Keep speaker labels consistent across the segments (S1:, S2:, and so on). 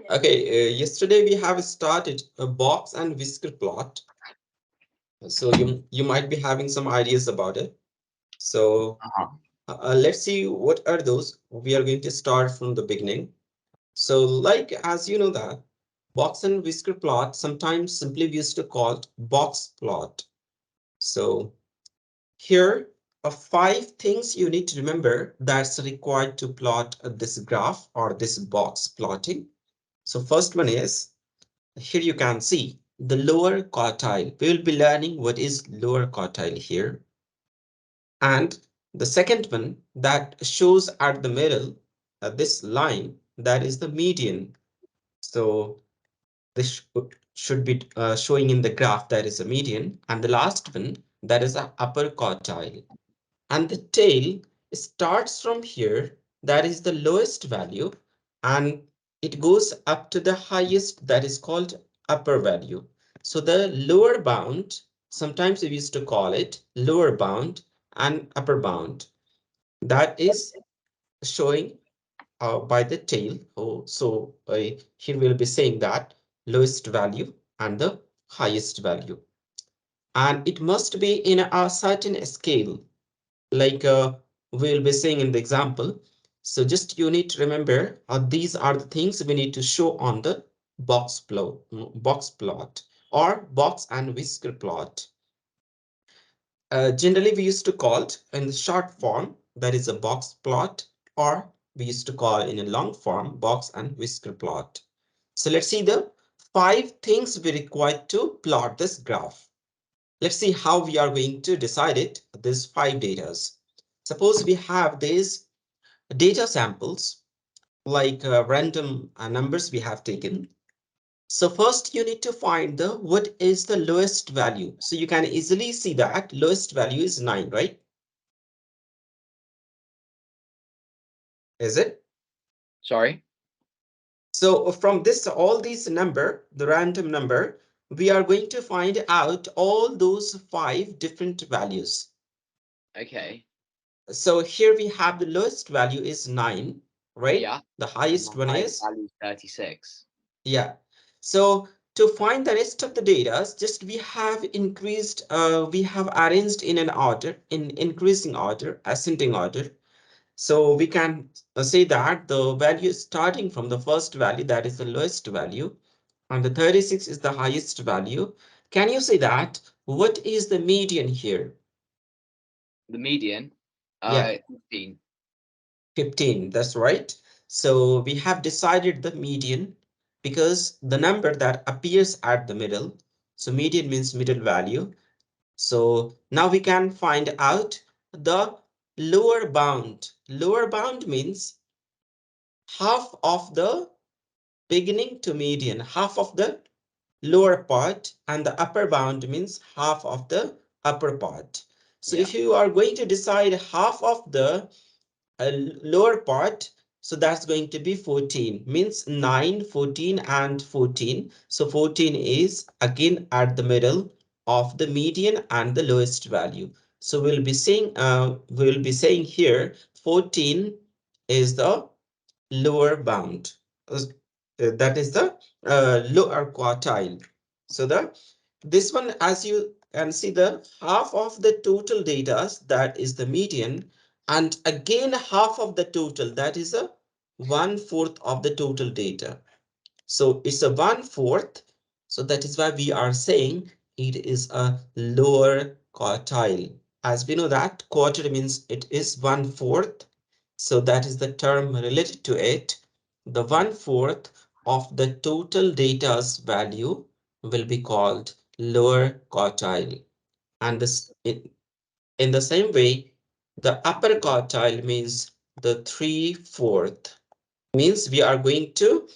S1: Okay, yesterday we have started a box and whisker plot. So you might be having some ideas about it. So
S2: Uh-huh.
S1: let's see what are those. We are going to start from the beginning. So like as you know that box and whisker plot sometimes simply we used to call it box plot. So here are five things you need to remember that's required to plot this graph or this box plotting. So first one is here you can see the lower quartile. We will be learning what is lower quartile here. And the second one that shows at the middle, this line, that is the median. So this should be showing in the graph that is a median. And the last one, that is a upper quartile. And the tail starts from here, that is the lowest value, and it goes up to the highest, that is called upper value. So the lower bound, sometimes we used to call it lower bound and upper bound, that is showing by the tail. Here we'll be saying that lowest value and the highest value, and it must be in a certain scale like we'll be saying in the example. So just you need to remember these are the things we need to show on the box plot or box and whisker plot. Generally, we used to call it in the short form that is a box plot, or we used to call in a long form box and whisker plot. So let's see the five things we require to plot this graph. Let's see how we are going to decide it. These five datas. Suppose we have these data samples like random numbers we have taken. So first you need to find the what is the lowest value. So you can easily see that lowest value is 9, right? Is it?
S2: Sorry.
S1: So from this, all these number, the random number, we are going to find out all those five different values.
S2: Okay.
S1: So here we have the lowest value is 9, right?
S2: Yeah.
S1: The
S2: And
S1: highest
S2: the
S1: one
S2: highest
S1: is,
S2: value is 36.
S1: yeah. So to find the rest of the data, just we have arranged in an order, in increasing order, ascending order. So we can say that the value starting from the first value, that is the lowest value, and the 36 is the highest value. Can you say that? What is the median here?
S2: The median,
S1: Yeah,
S2: 15.
S1: 15, that's right. So we have decided the median because the number that appears at the middle. So median means middle value. So now we can find out the lower bound. Lower bound means half of the beginning to median, half of the lower part, and the upper bound means half of the upper part. So
S2: Yeah.
S1: if you are going to decide half of the lower part, so that's going to be 14, means 9, 14, and 14. So 14 is again at the middle of the median and the lowest value. So we'll be saying here 14 is the lower bound. That is the lower quartile. So the this one, as you can see, the half of the total data, that is the median, and again half of the total, that is a 1/4 of the total data. So it's a 1/4. So that is why we are saying it is a lower quartile. As we know that quarter means it is 1/4. So that is the term related to it. The 1/4 of the total data's value will be called lower quartile. And this in the same way, the upper quartile means the 3/4. Means we are going to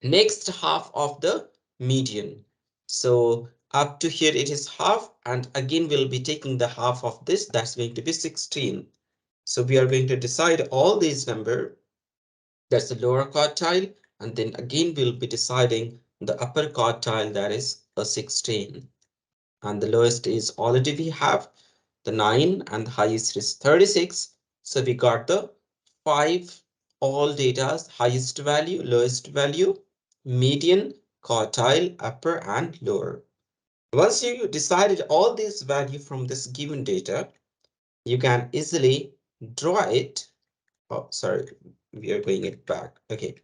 S1: next half of the median. So up to here it is half, and again we'll be taking the half of this, that's going to be 16. So we are going to decide all these number, that's the lower quartile, and then again we'll be deciding the upper quartile, that is a 16. And the lowest is already we have the 9, and the highest is 36. So we got the five all data's highest value, lowest value, median, quartile, upper and lower. Once you decided all these value from this given data, you can easily draw it. Oh, sorry, we are going it back. Okay.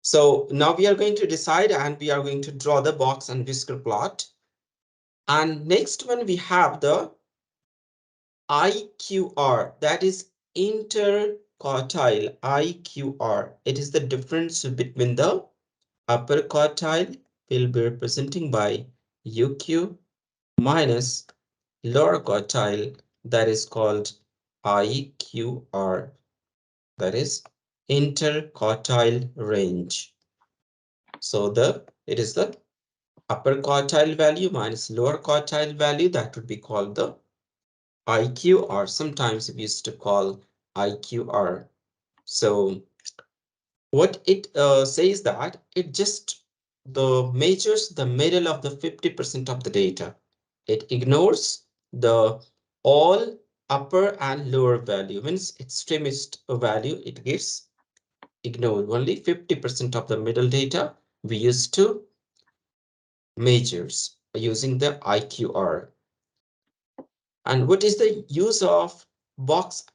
S1: So now we are going to decide and we are going to draw the box and whisker plot. And next one we have the IQR, that is interquartile IQR. It is the difference between the upper quartile will be representing by UQ minus lower quartile, that is called IQR, that is interquartile range. So it is the upper quartile value minus lower quartile value, that would be called the IQ, or sometimes we used to call IQR. So what it says that it just the measures the middle of the 50% of the data. It ignores the all upper and lower value. Means extremist value, it gets ignored. Only 50% of the middle data we used to measures using the IQR. And what is the use of box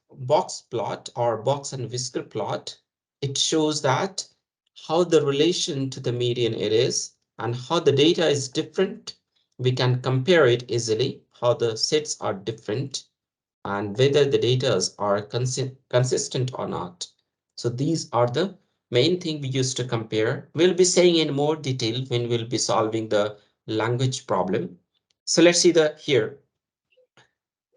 S1: plot or box and whisker plot? It shows that how the relation to the median it is and how the data is different. We can compare it easily, how the sets are different and whether the data are consistent or not. So these are the main thing we used to compare. We'll be saying in more detail when we'll be solving the language problem. So let's see the here.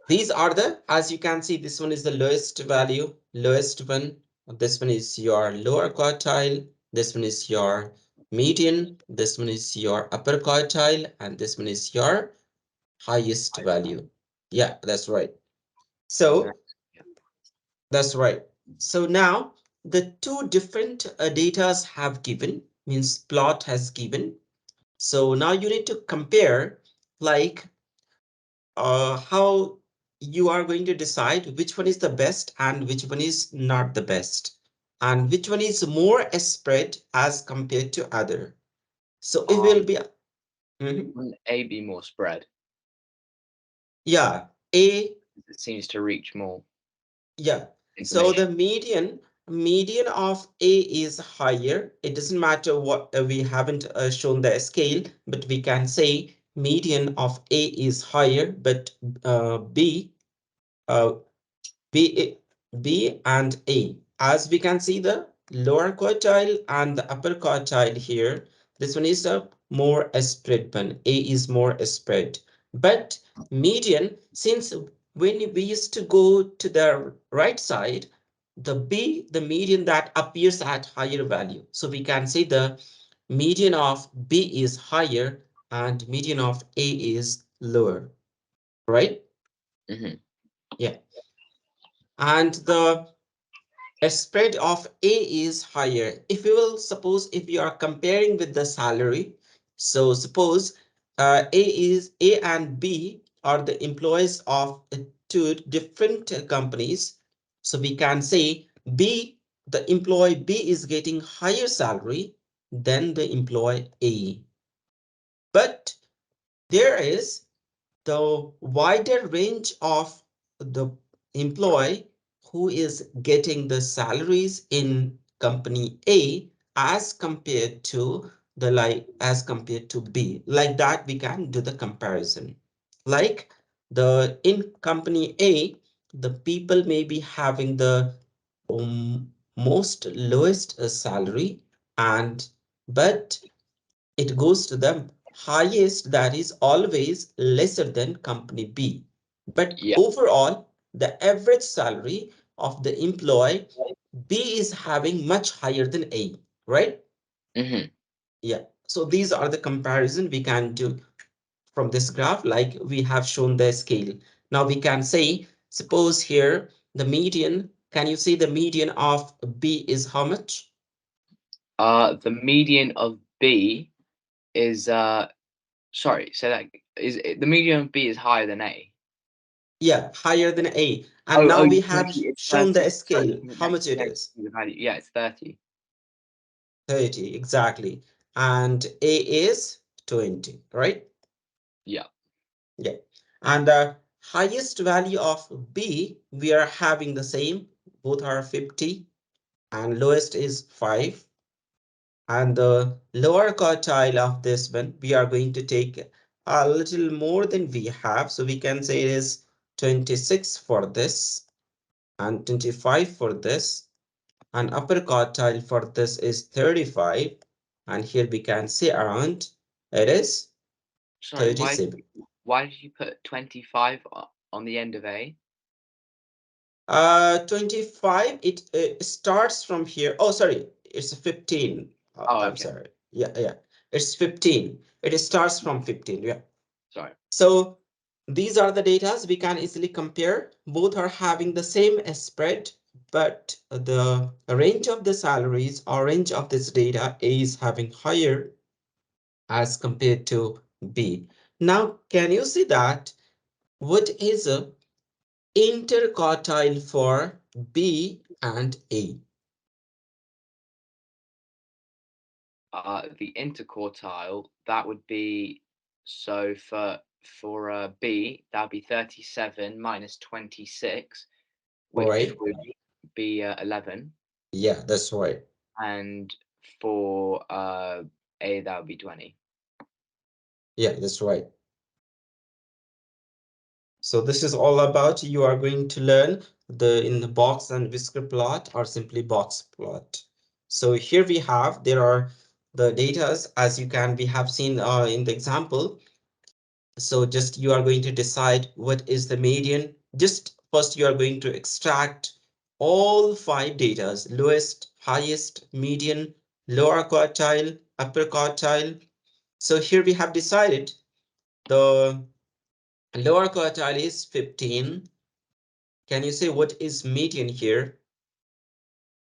S1: These are the, as you can see, this one is the lowest value, lowest one. This one is your lower quartile. This one is your median. This one is your upper quartile. And this one is your highest value. Yeah, that's right.
S2: Nice.
S1: So
S2: Yeah.
S1: that's right. So now the two different datas have given, means plot has given. So now you need to compare like how you are going to decide which one is the best and which one is not the best and which one is more spread as compared to other. So it will
S2: Um,
S1: be mhm.
S2: wouldn't A be more spread?
S1: Yeah, A.
S2: It seems to reach more
S1: Yeah, so the
S2: information.
S1: median of A is higher. It doesn't matter what we haven't shown the scale, but we can say median of A is higher, but B uh, B, B and A. As we can see the lower quartile and the upper quartile here, this one is a more spread one. A is more spread. But median, since when we used to go to the right side, the B, the median that appears at higher value. So we can say the median of B is higher and median of A is lower, right?
S2: Hmm.
S1: Yeah. And the spread of A is higher. If you will suppose if you are comparing with the salary, so suppose A and B are the employees of two different companies. So we can say B, the employee B is getting higher salary than the employee A. But there is the wider range of the employee who is getting the salaries in company A as compared to the as compared to B. Like that, we can do the comparison. Like the in company A, the people may be having the most lowest salary and but it goes to the highest, that is always lesser than company B. But
S2: Yeah.
S1: overall, the average salary of the employee B is having much higher than A, right?
S2: Hmm.
S1: Yeah. So these are the comparison we can do from this graph, like we have shown the scale. Now we can say, suppose here the median, can you see the median of B is how much?
S2: The median of B is sorry, so that is the median of B is higher than A.
S1: Yeah, higher than A. And now we
S2: you
S1: have
S2: it's
S1: shown
S2: 30.
S1: the
S2: Sorry,
S1: scale, how much it is.
S2: the value. Yeah, it's 30.
S1: 30, exactly. And A is 20, right?
S2: Yeah.
S1: Yeah. And the highest value of B, we are having the same, both are 50, and lowest is 5. And the lower quartile of this one, we are going to take a little more than we have. So we can say it is 26 for this and 25 for this. And upper quartile for this is 35. And here we can say around it is
S2: Sorry,
S1: 37.
S2: why did you put 25 on the end of A?
S1: 25, it starts from here. Oh, sorry, it's 15.
S2: Oh,
S1: I'm
S2: okay.
S1: sorry. Yeah, yeah, it's 15. It starts from 15. Yeah.
S2: Sorry.
S1: So these are the data we can easily compare. Both are having the same spread, but the range of the salaries or range of this data is having higher as compared to B. Now, can you see that? What is a interquartile for B and A?
S2: The interquartile, that would be, so for B, that would be 37 minus 26,
S1: All
S2: which
S1: right.
S2: would be 11,
S1: Yeah, that's right.
S2: and for A, that would be 20.
S1: Yeah, that's right. So this is all about you are going to learn the in the box and whisker plot or simply box plot. So here we have there are the datas as you can we have seen in the example. So just you are going to decide what is the median. Just first you are going to extract all 5 datas: lowest, highest, median, lower quartile, upper quartile. So here we have decided the lower quartile is 15. Can you say what is median here?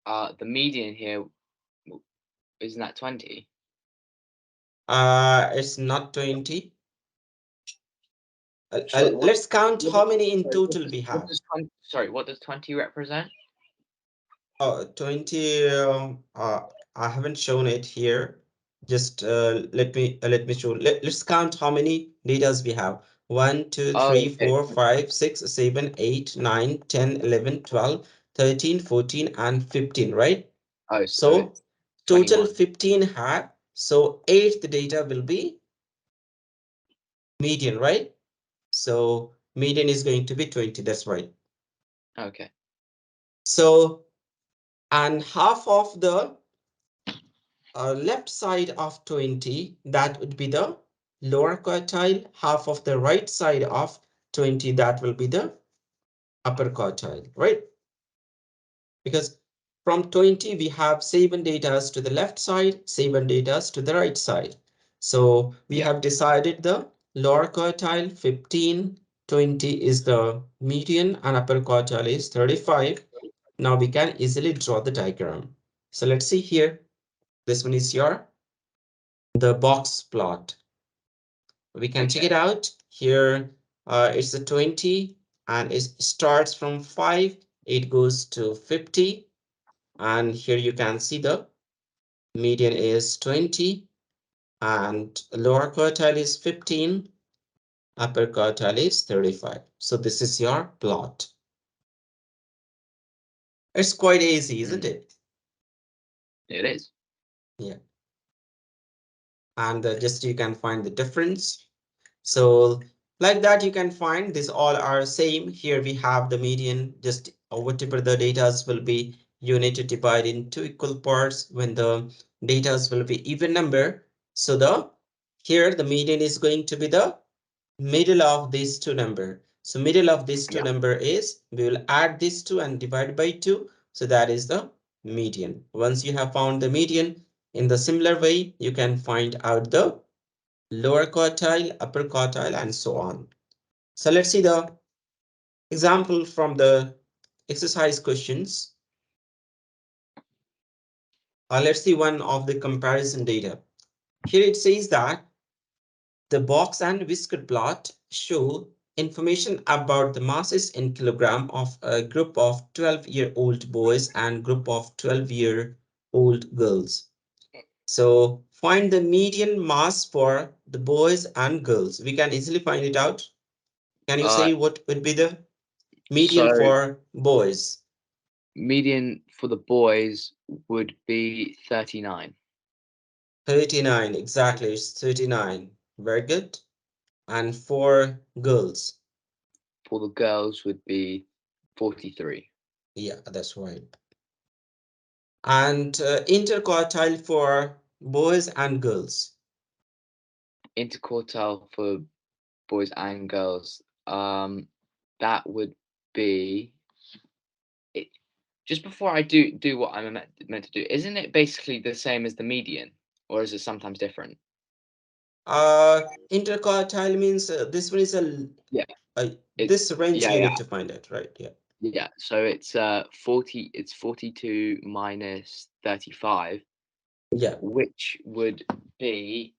S2: The median here, isn't that 20?
S1: It's not 20.
S2: Sorry,
S1: Let's count
S2: what
S1: how
S2: does,
S1: many in
S2: sorry,
S1: total we
S2: what
S1: have.
S2: does 20, sorry, what does 20 represent?
S1: 20. I haven't shown it here. Just let me show. Let's count how many datas we have. 1, 2,
S2: Oh,
S1: 3,
S2: okay.
S1: 4, 5, 6, 7, 8, 9, 10, 11, 12, 13, 14, and 15, right?
S2: Oh, so
S1: So
S2: it's
S1: total
S2: 21.
S1: 15 have. So eighth data will be median, right? So median is going to be 20. That's right.
S2: Okay.
S1: So, and half of the left side of 20, that would be the lower quartile. Half of the right side of 20, that will be the upper quartile, right? Because from 20, we have 7 datas to the left side, 7 datas to the right side. So we
S2: Yeah.
S1: have decided the lower quartile 15, 20 is the median, and upper quartile is 35. Now we can easily draw the diagram. So let's see here. This one is your the box plot. We can check it
S2: Okay.
S1: out here. It's a 20 and it starts from 5. It goes to 50. And here you can see the median is 20 and lower quartile is 15. Upper quartile is 35. So this is your plot. It's quite easy, isn't
S2: Mm,
S1: it?
S2: it is.
S1: Yeah. And just you can find the difference. So like that, you can find this all are same. Here we have the median, just whatever the datas will be, you need to divide into equal parts when the datas will be even number. So the here the median is going to be the middle of these two number. So middle of these two
S2: Yeah.
S1: number is we will add these two and divide by 2. So that is the median. Once you have found the median, in the similar way, you can find out the lower quartile, upper quartile, and so on. So let's see the example from the exercise questions. Let's see one of the comparison data. Here it says that the box and whisker plot show information about the masses in kilogram of a group of 12-year-old boys and group of 12-year-old girls. So find the median mass for the boys and girls. We can easily find it out. Can you
S2: Uh,
S1: say what would be the median
S2: so
S1: for boys?
S2: median for the boys would be 39.
S1: 39, exactly, it's 39. Very good. And for girls,
S2: For the girls would be 43.
S1: yeah, that's right. And interquartile for boys and girls.
S2: Interquartile for boys and girls. That would be it, just before I do what I'm meant to do. Isn't it basically the same as the median, or is it sometimes different?
S1: Interquartile means this one is
S2: Yeah, it.
S1: this range
S2: Yeah,
S1: you
S2: yeah,
S1: need to find it, right? Yeah.
S2: yeah. So it's 40. It's 42 minus 35,
S1: Yeah,
S2: which would be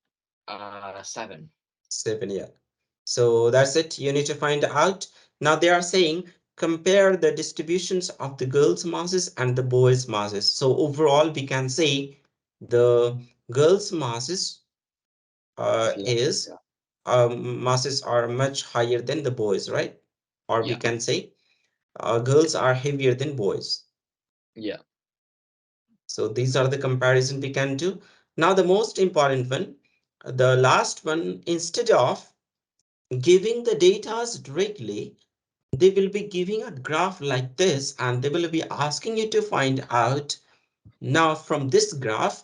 S2: 7.
S1: 7, yeah. So that's it. You need to find out. Now they are saying compare the distributions of the girls' masses and the boys' masses. So overall, we can say the girls' masses
S2: It's low.
S1: is
S2: Yeah,
S1: masses are much higher than the boys, right? Or we
S2: yeah,
S1: can say girls are heavier than boys.
S2: yeah.
S1: So these are the comparison we can do. Now the most important one, the last one, instead of giving the data directly, they will be giving a graph like this and they will be asking you to find out now from this graph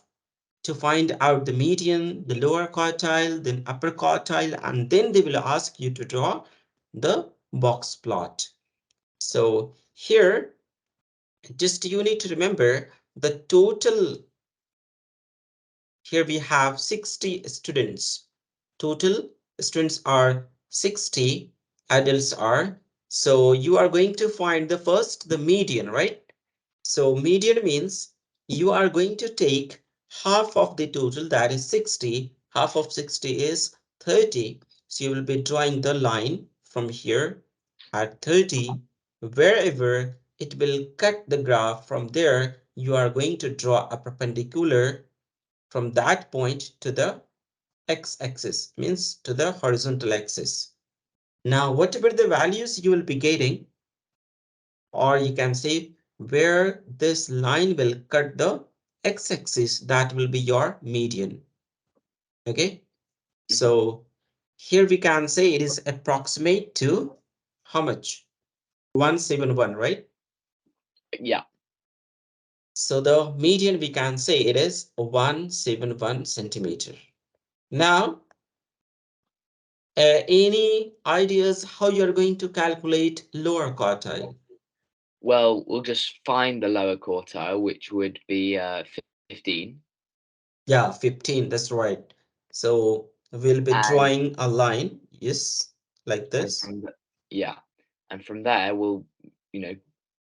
S1: to find out the median, the lower quartile, then upper quartile, and then they will ask you to draw the box plot. So here, just you need to remember the total. Here we have 60 students. Total students are 60, adults are. So you are going to find the first, the median, right? So median means you are going to take half of the total, that is 60. Half of 60 is 30. So you will be drawing the line from here at 30. Wherever it will cut the graph from there, you are going to draw a perpendicular from that point to the x-axis, means to the horizontal axis. Now, whatever the values you will be getting, or you can say where this line will cut the x-axis, that will be your median. Okay,
S2: Hmm.
S1: so here we can say it is approximate to how much? 171, right?
S2: Yeah.
S1: So the median we can say it is 171 centimeter. Now, any ideas how you're going to calculate lower quartile?
S2: Well, we'll just find the lower quartile, which would be 15,
S1: Yeah, 15, that's right. So we'll be
S2: and
S1: drawing a line, yes, like
S2: and
S1: this.
S2: from yeah, and from there we'll you know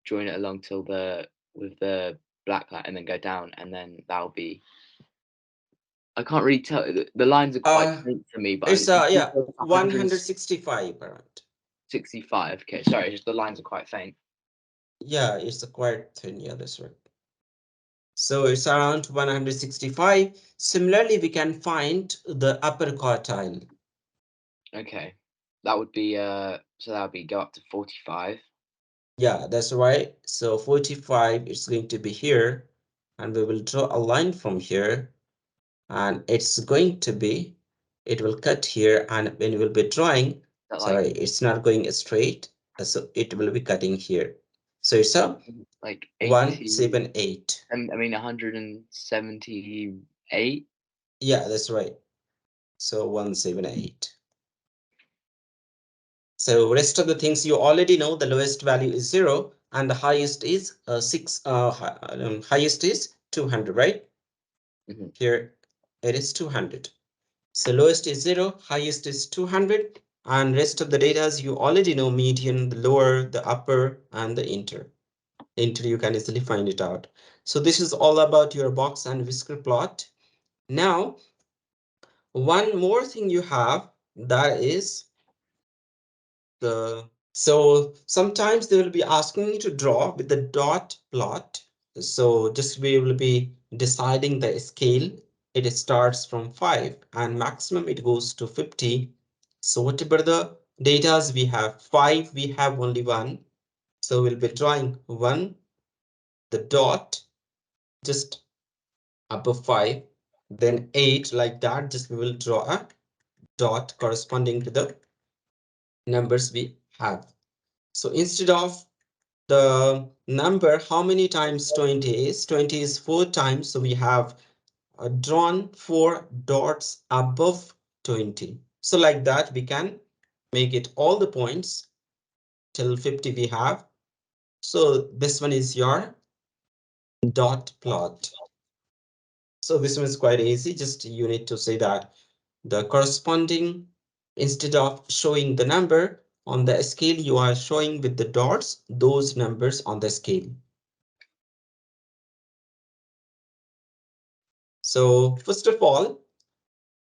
S2: join it along till the with the black line, and then go down, and then that'll be. I can't really tell. The lines are quite
S1: Uh,
S2: faint for me, but
S1: it's
S2: did you
S1: yeah,
S2: say it's
S1: 165 around.
S2: 165? Okay, sorry, just the lines are quite faint.
S1: Yeah, it's a quite thin, yeah, that's right. So it's around 165. Similarly, we can find the upper quartile.
S2: Okay, that would be so that would be go up to 45.
S1: Yeah, that's right. So 45 is going to be here, and we will draw a line from here, and it's going to be, it will cut here, and when we will be drawing,
S2: That like
S1: sorry, it's not going straight, so it will be cutting here. So it's a
S2: like 80,
S1: 178.
S2: and I mean 178.
S1: Yeah, that's right. So 178. So rest of the things you already know, the lowest value is 0 and the highest is 6, highest is 200, right?
S2: Hmm.
S1: Here it is 200. So lowest is 0, highest is 200, and rest of the data you already know, median, the lower, the upper, and the inter. Inter you can easily find it out. So this is all about your box and whisker plot. Now, one more thing you have, that is So sometimes they will be asking you to draw with the dot plot. So just we will be deciding the scale. It starts from 5 and maximum it goes to 50. So whatever the data we have, 5, we have only one. So we'll be drawing 1, the dot just above 5, then 8 like that. Just we will draw a dot corresponding to the numbers we have. So instead of the number, how many times 20 is? 20 is 4 times. So we have drawn 4 dots above 20. So like that, we can make it all the points till 50 we have. So this one is your dot plot. So this one is quite easy. Just you need to say that the corresponding, instead of showing the number on the scale, you are showing with the dots those numbers on the scale. So first of all,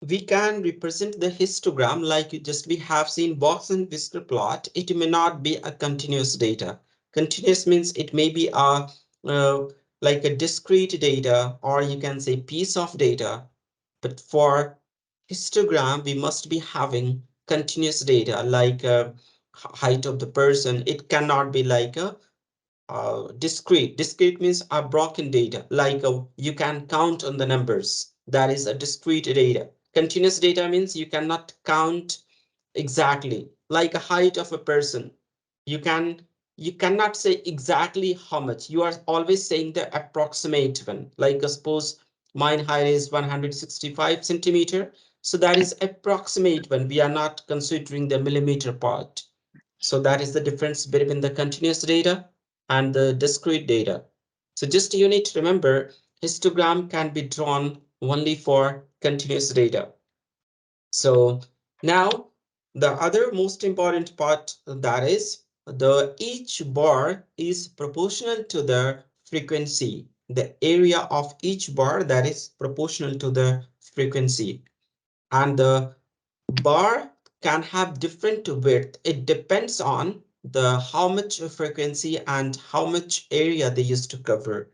S1: we can represent the histogram like just we have seen box and whisker plot. It may not be a continuous data. Continuous means it may be a like a discrete data, or you can say piece of data. But for histogram, we must be having continuous data like height of the person. It cannot be like a discrete. Discrete means a broken data, like you can count on the numbers. That is a discrete data. Continuous data means you cannot count exactly, like a height of a person. You can you cannot say exactly how much. You are always saying the approximate one. Like suppose mine height is 165 centimeter. So that is approximate one. We are not considering the millimeter part. So that is the difference between the continuous data and the discrete data. So just you need to remember, histogram can be drawn only for continuous data. So now the other most important part, that is the each bar is proportional to the frequency. The area of each bar that is proportional to the frequency. And the bar can have different width. It depends on the how much frequency and how much area they used to cover.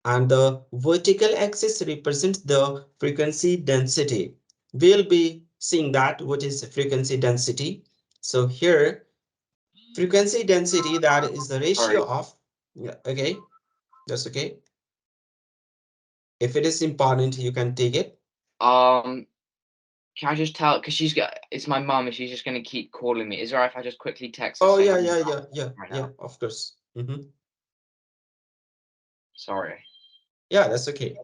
S1: And the vertical axis represents the frequency density. We'll be seeing that what is frequency density. So here, frequency density, that is the ratio
S2: Sorry.
S1: of, yeah, okay, that's okay. If it is important, you can take it.
S2: Um, can I just tell? Because it's my mum, and she's just gonna keep calling me. Is it alright if I just quickly text her
S1: Oh,
S2: saying
S1: yeah,
S2: I'm
S1: yeah, yeah, yeah,
S2: right
S1: yeah,
S2: now?
S1: of course.
S2: Sorry.
S1: Yeah, that's okay.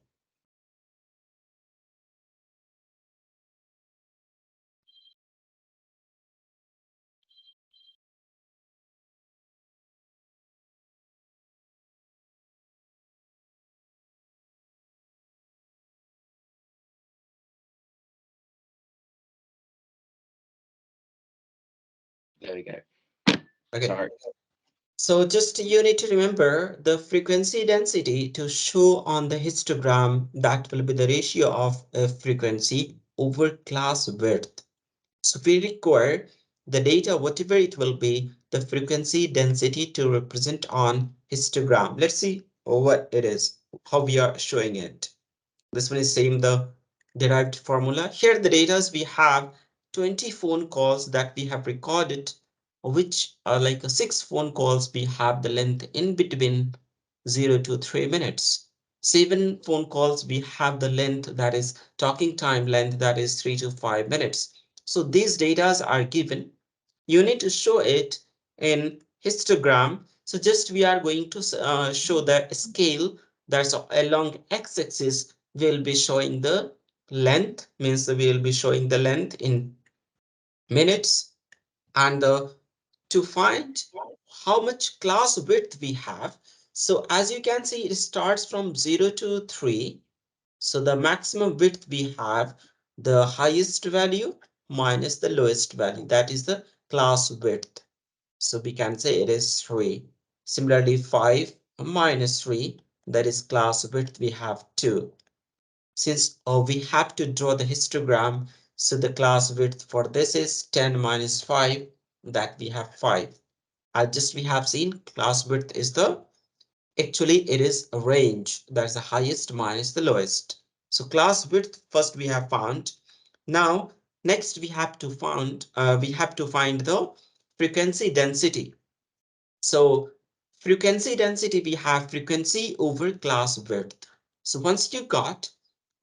S2: There we go.
S1: Okay.
S2: Sorry.
S1: So just you need to remember the frequency density to show on the histogram. That will be the ratio of frequency over class width. So we require the data, whatever it will be, the frequency density to represent on histogram. Let's see what it is, how we are showing it. This one is same the derived formula. Here the data we have 20 phone calls that we have recorded, which are like a 6 phone calls we have the length in between 0 to 3 minutes. 7 phone calls we have the length, that is talking time length, that is 3 to 5 minutes. So these data are given. You need to show it in histogram. So just we are going to show the scale that's along x-axis. We'll be showing the length, means we will be showing the length in minutes. And to find how much class width we have, so as you can see, it starts from 0 to 3. So the maximum width we have, the highest value minus the lowest value, that is the class width. So we can say it is 3. Similarly, 5 minus 3, that is class width, we have 2. Since we have to draw the histogram, so the class width for this is 10 minus 5, that we have 5. Just we have seen class width is the, actually it is a range, that's the highest minus the lowest. So class width first we have found. Now next we have to find the frequency density. So frequency density, we have frequency over class width. So once you got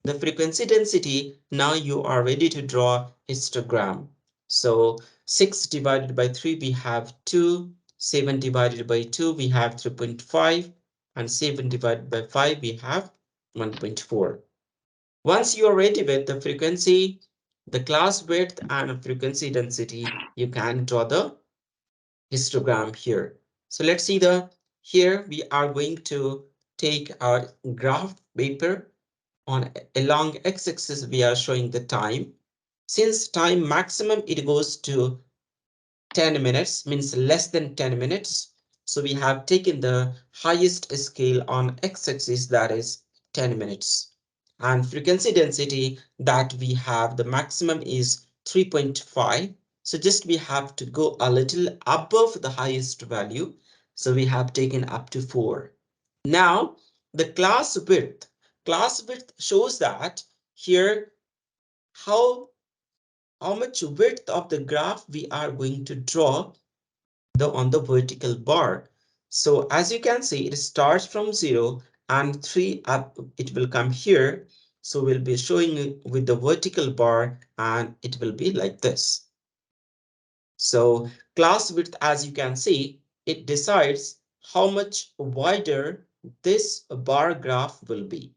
S1: the frequency density, now you are ready to draw histogram. So 6 divided by 3, we have 2. 7 divided by 2, we have 3.5. And 7 divided by 5, we have 1.4. Once you are ready with the frequency, the class width and frequency density, you can draw the histogram here. So let's see the, here we are going to take our graph paper. On along x-axis we are showing the time. Since time maximum it goes to 10 minutes, means less than 10 minutes. So we have taken the highest scale on x-axis, that is 10 minutes. And frequency density that we have, the maximum is 3.5. So just we have to go a little above the highest value. So we have taken up to 4. Now the class width shows that here how much width of the graph we are going to draw the on the vertical bar. So as you can see, it starts from 0 and 3 up, it will come here. So we'll be showing it with the vertical bar and it will be like this. So class width, as you can see, it decides how much wider this bar graph will be.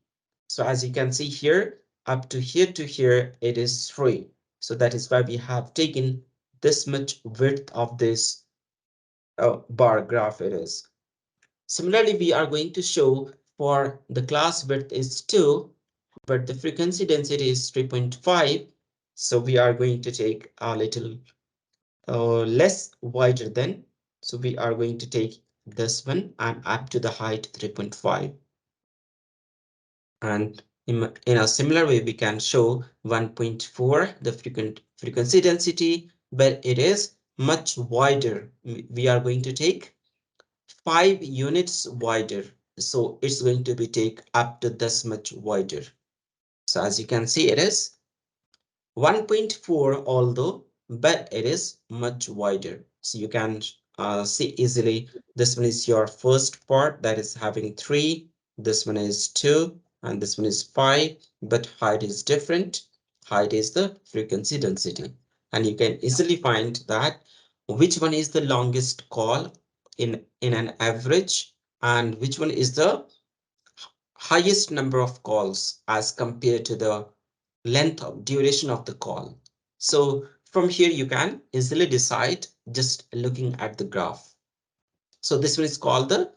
S1: So as you can see here, up to here, it is 3. So that is why we have taken this much width of this bar graph it is. Similarly, we are going to show for the class width is 2, but the frequency density is 3.5. So we are going to take a little less wider than. So we are going to take this one and up to the height 3.5. And in a similar way, we can show 1.4, the frequency density, but it is much wider. We are going to take 5 units wider. So it's going to be take up to this much wider. So as you can see, it is 1.4, although, but it is much wider. So you can see easily this one is your first part that is having 3, this one is 2, and this one is 5, but height is different. Height is the frequency density. And you can easily find that which one is the longest call in an average and which one is the highest number of calls as compared to the length of duration of the call. So from here you can easily decide just looking at the graph. So this one is called the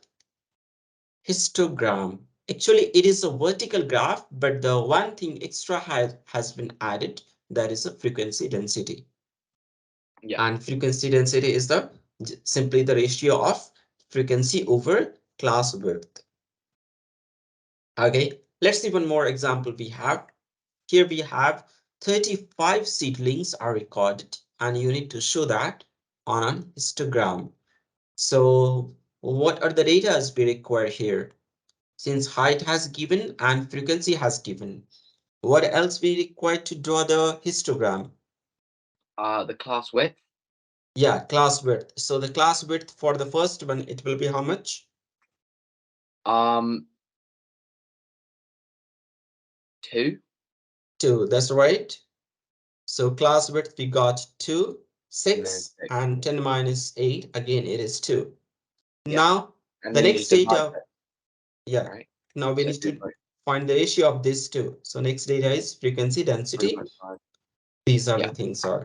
S1: histogram. Actually it is a vertical graph, but the one thing extra has been added, that is a frequency density.
S2: Yeah.
S1: And frequency density is the simply the ratio of frequency over class width. Okay, let's see one more example we have. Here we have 35 seedlings are recorded and you need to show that on an histogram. So what are the data we require here? Since height has given and frequency has given, what else we require to draw the histogram?
S2: The class width.
S1: Yeah, class width. So the class width for the first one, it will be how much?
S2: 2.
S1: 2, that's right. So class width we got 2,
S2: And then
S1: 6,
S2: 6.
S1: and 10 minus 8, again it is 2.
S2: Yeah.
S1: Now
S2: And
S1: the
S2: then you
S1: next
S2: just divide
S1: data,
S2: it,
S1: yeah,
S2: right?
S1: now we
S2: So
S1: need to find the ratio of these two. So next data is frequency density.
S2: 3.5.
S1: These are the
S2: Yeah.
S1: things are.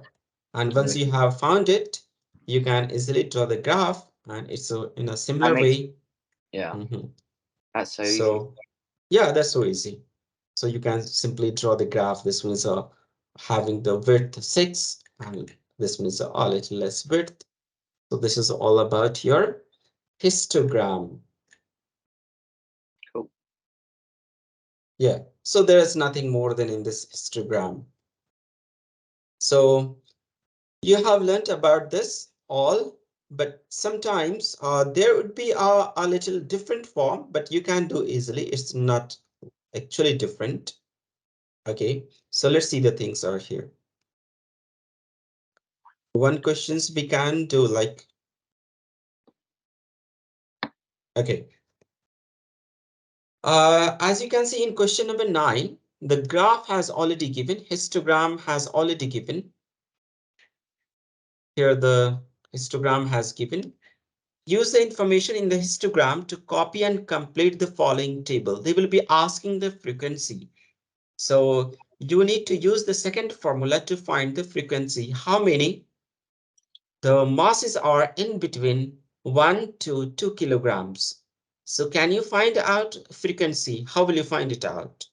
S1: And
S2: And
S1: once
S2: then
S1: you have found it, you can easily draw the graph and it's in a
S2: that
S1: similar
S2: makes,
S1: way.
S2: yeah,
S1: Mhm.
S2: that's so easy.
S1: So yeah, that's so easy. So you can simply draw the graph. This one is having the width 6 and this one is a little less width. So this is all about your histogram.
S2: Cool.
S1: Yeah, so there is nothing more than in this histogram. So you have learned about this. all, but sometimes there would be a little different form, but you can do easily. It's not actually different. Okay, so let's see the things are here. One questions we can do like, okay. As you can see in question number 9, the graph has already given, histogram has already given. Here the histogram has given. Use the information in the histogram to copy and complete the following table. They will be asking the frequency. So you need to use the second formula to find the frequency. How many? The masses are in between 1 to 2 kilograms. So can you find out frequency? How will you find it out?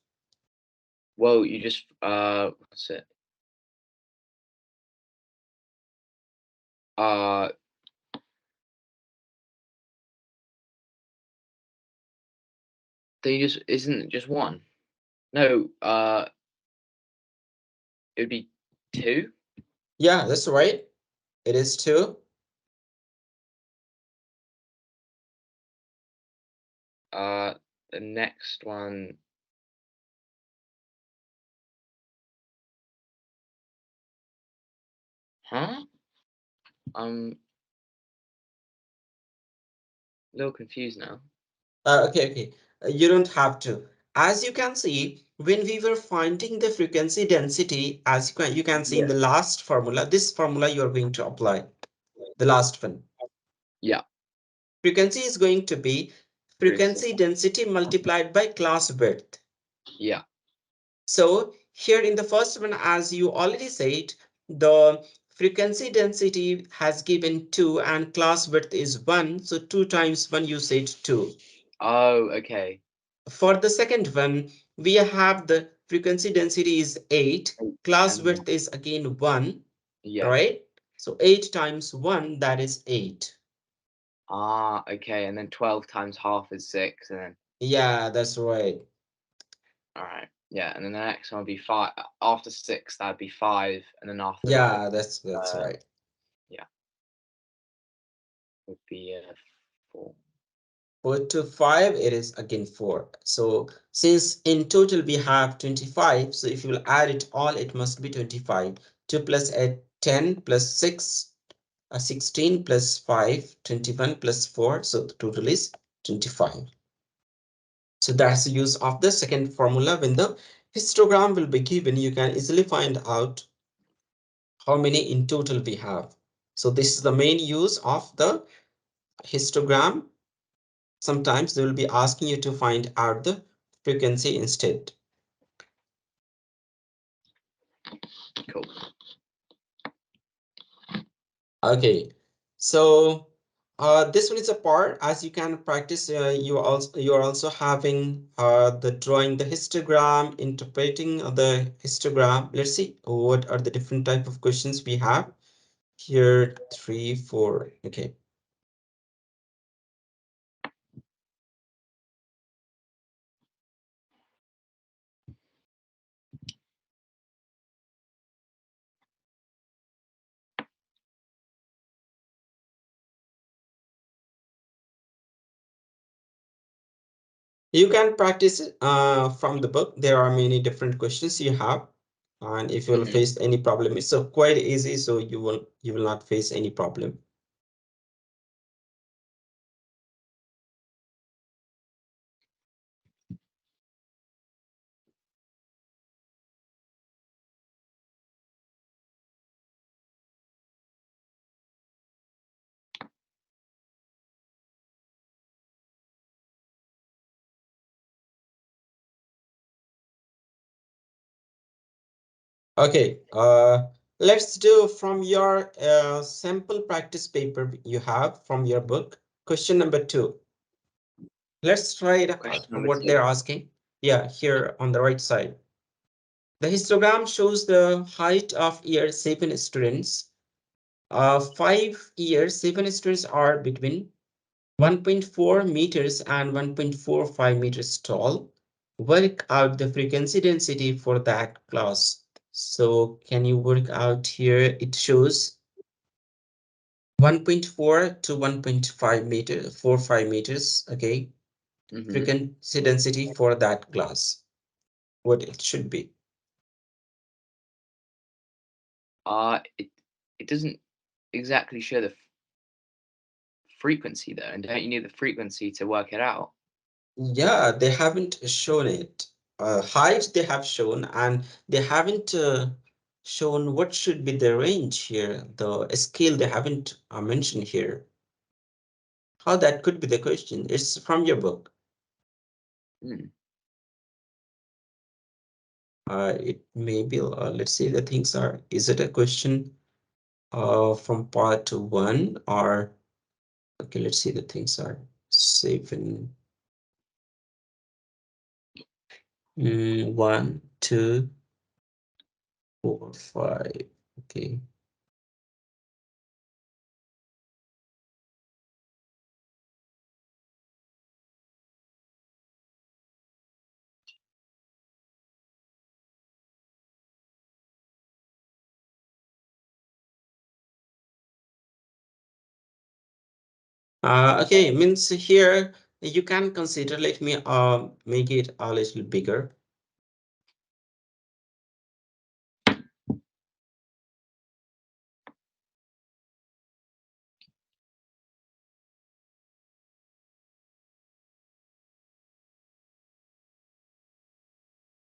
S2: Well, you just what's it? Uh, they just isn't it just one? No, it would be two.
S1: Yeah, that's right. It is 2.
S2: The next one. Huh? I'm a little confused now.
S1: Okay. You don't have to. As you can see, when we were finding the frequency density, as you can see in
S2: Yeah.
S1: the last formula, this formula you are going to apply, the last one.
S2: Yeah.
S1: Frequency is going to be
S2: Frequency.
S1: frequency density multiplied by class width.
S2: Yeah.
S1: So here in the first one, as you already said, the frequency density has given 2 and class width is 1. So 2 times 1, you said 2.
S2: Oh, okay.
S1: For the second one, we have the frequency density is 8,
S2: Eight,
S1: class
S2: and
S1: width is again 1,
S2: yeah.
S1: right? So 8 times 1, that is 8.
S2: Ah, okay. And then 12 times half is 6, and then
S1: Yeah, that's right.
S2: all right. Yeah, and then the next one would be 5. After 6, that'd be 5, and then after that,
S1: Yeah, that's
S2: uh,
S1: right.
S2: yeah, would be 4.
S1: 4 to 5, it is again 4. So since in total we have 25, so if you will add it all, it must be 25. 2 plus 8, 10 plus 6, 16 plus 5, 21 plus 4. So the total is 25. So that's the use of the second formula. When the histogram will be given, you can easily find out how many in total we have. So this is the main use of the histogram. Sometimes they will be asking you to find out the frequency instead.
S2: Cool.
S1: Okay, so this one is a part as you can practice. You are also having the drawing the histogram, interpreting the histogram. Let's see what are the different type of questions we have here. 3, 4. Okay. You can practice it from the book. There are many different questions you have, and if you will
S2: Hmm.
S1: face any problem, it's so quite easy. So you will not face any problem. Okay, let's do from your sample practice paper you have from your book. Question number 2. Let's try it out.
S2: Question number
S1: What
S2: 2.
S1: they're asking. Yeah, here on the right side. The histogram shows the height of year 7 students. 5 years, 7 students are between 1.4 meters and 1.45 meters tall. Work out the frequency density for that class. So can you work out here? It shows 1.4 to 1.5 meter, 5 meters. Okay,
S2: Mm-hmm.
S1: frequency density for that glass, what it should be.
S2: It doesn't exactly show the frequency though, and don't you need the frequency to work it out?
S1: Yeah, they haven't shown it. Height they have shown, and they haven't shown what should be the range here. The scale they haven't mentioned here. How that could be the question? It's from your book.
S2: Mm.
S1: It may be. Let's see. The things are. Is it a question from part one, or okay? Let's see. The things are 7, 1, 2, 4, 5. Okay. Okay, means here you can consider, let me make it a little bigger.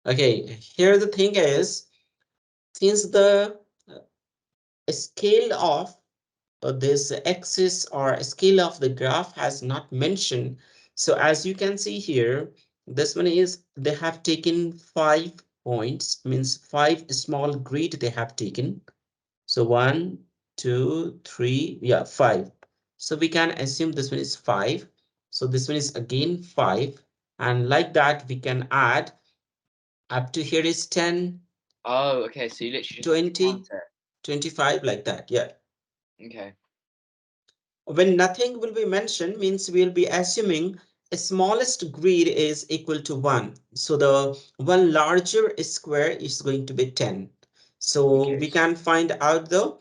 S1: Okay, here the thing is, since the scale of this axis or scale of the graph has not mentioned, so as you can see here, this one is they have taken 5 points, means 5 small grid they have taken. So 1, 2, 3, yeah, 5. So we can assume this one is 5. So this one is again 5. And like that, we can add up to here is 10,
S2: Oh, okay. So you literally just have to count
S1: 20,
S2: it.
S1: 25, like that. Yeah.
S2: Okay.
S1: When nothing will be mentioned, means we'll be assuming a smallest grid is equal to 1. So the one larger square is going to be 10. So
S2: Okay.
S1: we can find out the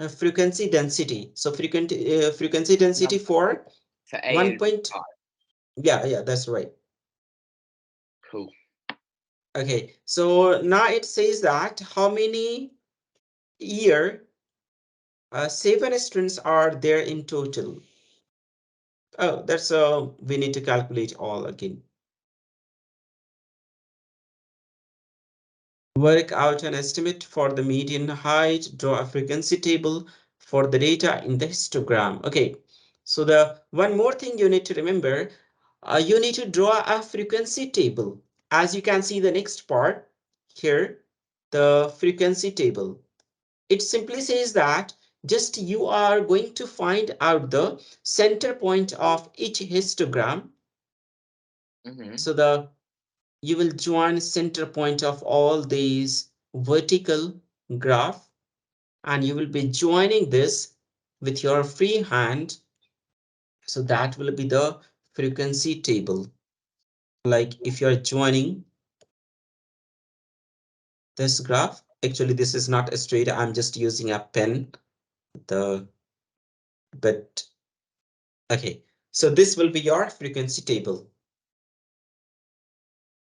S1: frequency density. So frequency density
S2: Number
S1: for
S2: for A
S1: 1
S2: would be
S1: point.
S2: 5.
S1: Yeah, yeah, that's right.
S2: Cool.
S1: Okay, so now it says that how many year 7 students are there in total. Oh, that's we need to calculate all again. Work out an estimate for the median height, draw a frequency table for the data in the histogram. Okay, so the one more thing you need to remember, you need to draw a frequency table. As you can see the next part here, the frequency table. It simply says that just you are going to find out the center point of each histogram.
S2: Mm-hmm.
S1: So the you will join center point of all these vertical graph, and you will be joining this with your free hand. So that will be the frequency table. Like if you're joining this graph, actually this is not a straight, I'm just using a pen. The but okay, so this will be your frequency table.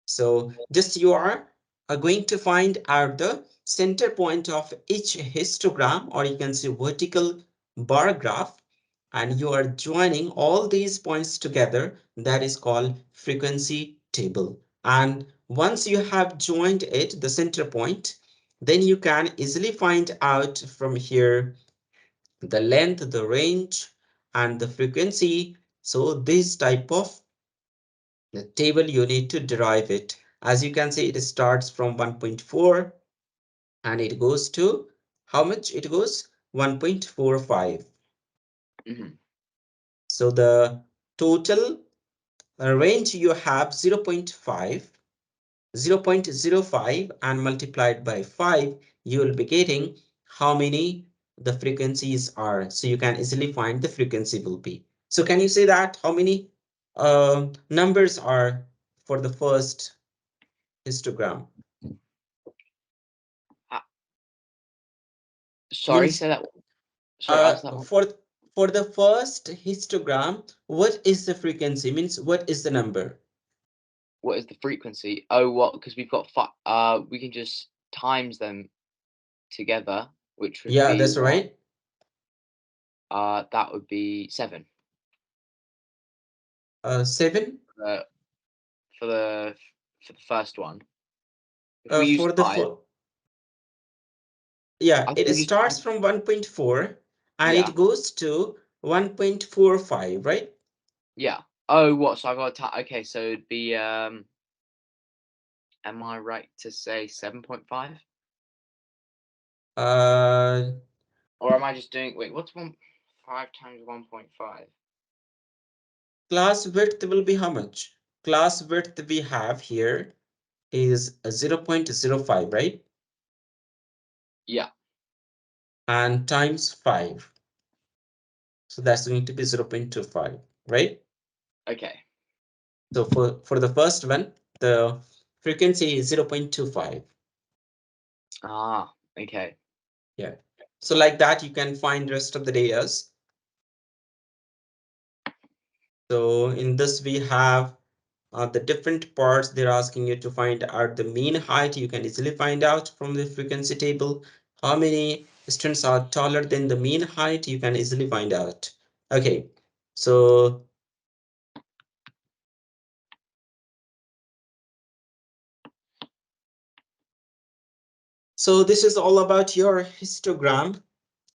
S1: So just you are going to find out the center point of each histogram, or you can say vertical bar graph, and you are joining all these points together. That is called frequency table. And once you have joined it, the center point, then you can easily find out from here the length, the range, and the frequency. So this type of the table you need to derive it. As you can see, it starts from 1.4 and it goes to how much? It goes 1.45.
S2: Mm-hmm.
S1: So the total range you have 0.5, 0.05 and multiplied by 5, you will be getting how many the frequencies are. So you can easily find the frequency will be. So can you say that how many numbers are for the first histogram?
S2: Sorry,
S1: Means
S2: say that. Sorry, ask that one.
S1: for for the first histogram, what is the frequency? Means what is the number?
S2: What is the frequency? Oh, what? Because we've got we can just times them together, which would
S1: Yeah,
S2: be
S1: that's
S2: what?
S1: right.
S2: That would be 7.
S1: 7.
S2: Uh, for the for the first one. If we use
S1: For the
S2: 5,
S1: first, yeah,
S2: I think
S1: it
S2: we use 5.
S1: starts from 1.4 and
S2: Yeah,
S1: it goes to 1.45, right?
S2: yeah. Oh, what? So I got okay. So it'd be am I right to say 7.5?
S1: Uh,
S2: Or am I just doing? Wait, what's 5 times 1.5?
S1: class width will be how much? Class width we have here is 0.05, right?
S2: Yeah.
S1: And times 5. So that's going to be 0.25, right?
S2: Okay.
S1: So for the first one, the frequency is 0.25.
S2: Ah. Okay.
S1: Yeah. So like that, you can find rest of the data. So in this, we have the different parts they're asking you to find out the mean height. You can easily find out from the frequency table. How many students are taller than the mean height? You can easily find out. Okay, so this is all about your histogram.